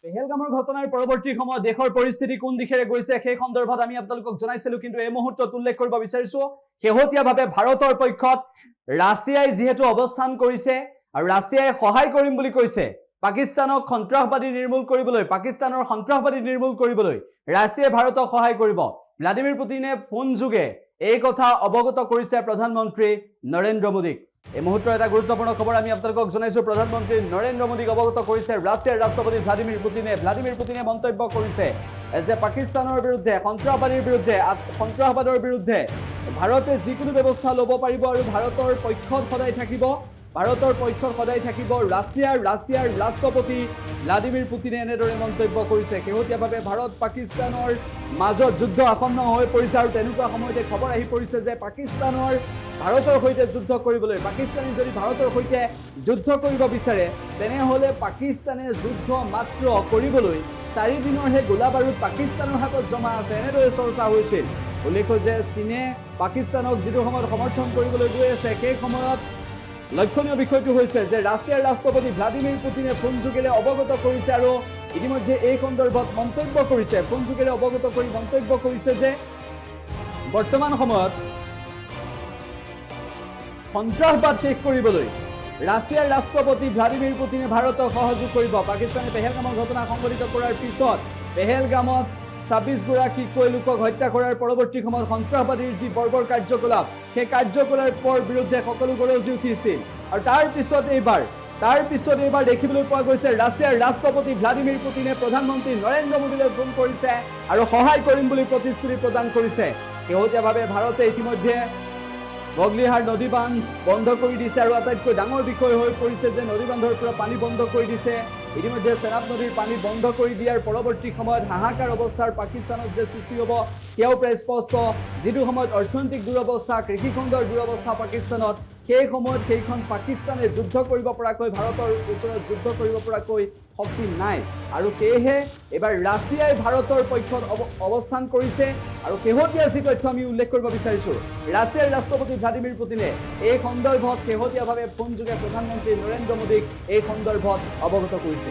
পেহেলগামৰ ঘটনাৰ পৰৱৰ্তী সময়ত দেশৰ পৰিস্থিতি কোন দিশেৰে গৈছে সেই সন্দৰ্ভত আমি আপোনালোকক জনাইছিলো, কিন্তু এই মুহূৰ্তত উল্লেখ কৰিব বিচাৰিছো শেহতীয়াভাৱে ভাৰতৰ পক্ষত ৰাছিয়াই যিহেতু অৱস্থান কৰিছে আৰু ৰাছিয়াই সহায় কৰিম বুলি কৈছে পাকিস্তানক সন্ত্ৰাসবাদী নিৰ্মূল কৰিবলৈ, পাকিস্তানৰ সন্ত্ৰাসবাদী নিৰ্মূল কৰিবলৈ ৰাছিয়াই ভাৰতক সহায় কৰিব। ভ্লাদিমিৰ পুটিনে ফোন যোগে এই কথা অৱগত কৰিছে প্ৰধানমন্ত্ৰী নৰেন্দ্ৰ মোদীক। এই মুহূৰ্তৰ এটা গুৰুত্বপূৰ্ণ খবৰ আমি আপোনালোকক জনাইছো। প্ৰধানমন্ত্ৰী নৰেন্দ্ৰ মোদীক অৱগত কৰিছে ৰাছিয়াৰ ৰাষ্ট্ৰপতি ভ্লাদিমিৰ পুটিনে। ভ্লাদিমিৰ পুটিনে মন্তব্য কৰিছে যে পাকিস্তানৰ বিৰুদ্ধে, সন্ত্ৰাসবাদৰ বিৰুদ্ধে ভাৰতে যিকোনো ব্যৱস্থা ল'ব পাৰিব আৰু ভাৰতৰ পক্ষত সদায় থাকিব। ৰাছিয়াৰ ৰাষ্ট্ৰপতি ভ্লাদিমিৰ পুটিনে এনেদৰে মন্তব্য কৰিছে। শেহতীয়াভাৱে ভাৰত পাকিস্তানৰ মাজত যুদ্ধ আসন্ন হৈ পৰিছে আৰু তেনেকুৱা সময়তে খবৰ আহি পৰিছে যে পাকিস্তানৰ ভাৰতৰ সৈতে যুদ্ধ কৰিবলৈ, পাকিস্তানে যদি ভাৰতৰ সৈতে যুদ্ধ কৰিব বিচাৰে তেনেহ'লে পাকিস্তানে যুদ্ধ মাত্ৰ কৰিবলৈ 4 দিনৰহে গোলা বাৰুদ পাকিস্তানৰ হাতত জমা আছে, এনেদৰে চৰ্চা হৈছিল। উল্লেখ্য যে চীনে পাকিস্তানক যিটো সময়ত সমৰ্থন কৰিবলৈ গৈ আছে সেই সময়ত লক্ষণীয় বিষয়টো হৈছে যে ৰাছিয়াৰ ৰাষ্ট্ৰপতি ভ্লাদিমিৰ পুটিনে ফোন যোগেৰে অৱগত কৰিছে আৰু ইতিমধ্যে এই সন্দৰ্ভত মন্তব্য কৰিছে, ফোন যোগেৰে অৱগত কৰি মন্তব্য কৰিছে যে বৰ্তমান সময়ত সন্ত্ৰাসবাদ শেষ কৰিবলৈ ৰাছিয়াৰ ৰাষ্ট্ৰপতি ভ্লাদিমিৰ পুটিনে ভাৰতক সহযোগ কৰিব। পাকিস্তানে পেহেলগামৰ ঘটনা সংঘটিত কৰাৰ পিছত পেহেলগামত 26 গৰাকীকৈ লোকক হত্যা কৰাৰ পৰৱৰ্তী সময়ত সন্ত্ৰাসবাদীৰ যি বৰ্বৰ কাৰ্যকলাপ, সেই কাৰ্যকলাপৰ বিৰুদ্ধে সকলো গৰজি উঠিছিল আৰু তাৰ পিছত এইবাৰ দেখিবলৈ পোৱা গৈছে ৰাছিয়াৰ ৰাষ্ট্ৰপতি ভ্লাদিমিৰ পুটিনে প্ৰধানমন্ত্ৰী নৰেন্দ্ৰ মোদীলৈ ফোন কৰিছে আৰু সহায় কৰিম বুলি প্ৰতিশ্ৰুতি প্ৰদান কৰিছে। শেহতীয়াভাৱে ভাৰতে ইতিমধ্যে বগলিহাৰ নদী বান্ধ বন্ধ কৰি দিছে আৰু আটাইতকৈ ডাঙৰ বিষয় হৈ পৰিছে যে নদী বান্ধৰ পৰা পানী বন্ধ কৰি দিছে। ইতিমধ্যে চেনাব নদীৰ পানী বন্ধ কৰি দিয়াৰ পৰৱৰ্তী সময়ত হাহাকাৰ অৱস্থাৰ পাকিস্তানত যে সৃষ্টি হ'ব সেয়াও প্ৰায় স্পষ্ট। যিটো সময়ত অৰ্থনৈতিক দুৰৱস্থা, কৃষিখণ্ডৰ দুৰৱস্থা পাকিস্তানত, সেই সময়ত সেইখন পাকিস্তানে যুদ্ধ কৰিব পৰাকৈ, ভাৰতৰ ওচৰত যুদ্ধ কৰিব পৰাকৈ শক্তি নাই আৰু সেয়েহে এবাৰ ৰাছিয়াই ভাৰতৰ পক্ষত অৱস্থান কৰিছে। আৰু শেহতীয়া যি তথ্য আমি উল্লেখ কৰিব বিচাৰিছোঁ, ৰাছিয়াৰ ৰাষ্ট্ৰপতি ভ্লাদিমিৰ পুটিনে এই সন্দৰ্ভত শেহতীয়াভাৱে ফোন যোগে প্ৰধানমন্ত্ৰী নৰেন্দ্ৰ মোদীক এই সন্দৰ্ভত অৱগত কৰিছে।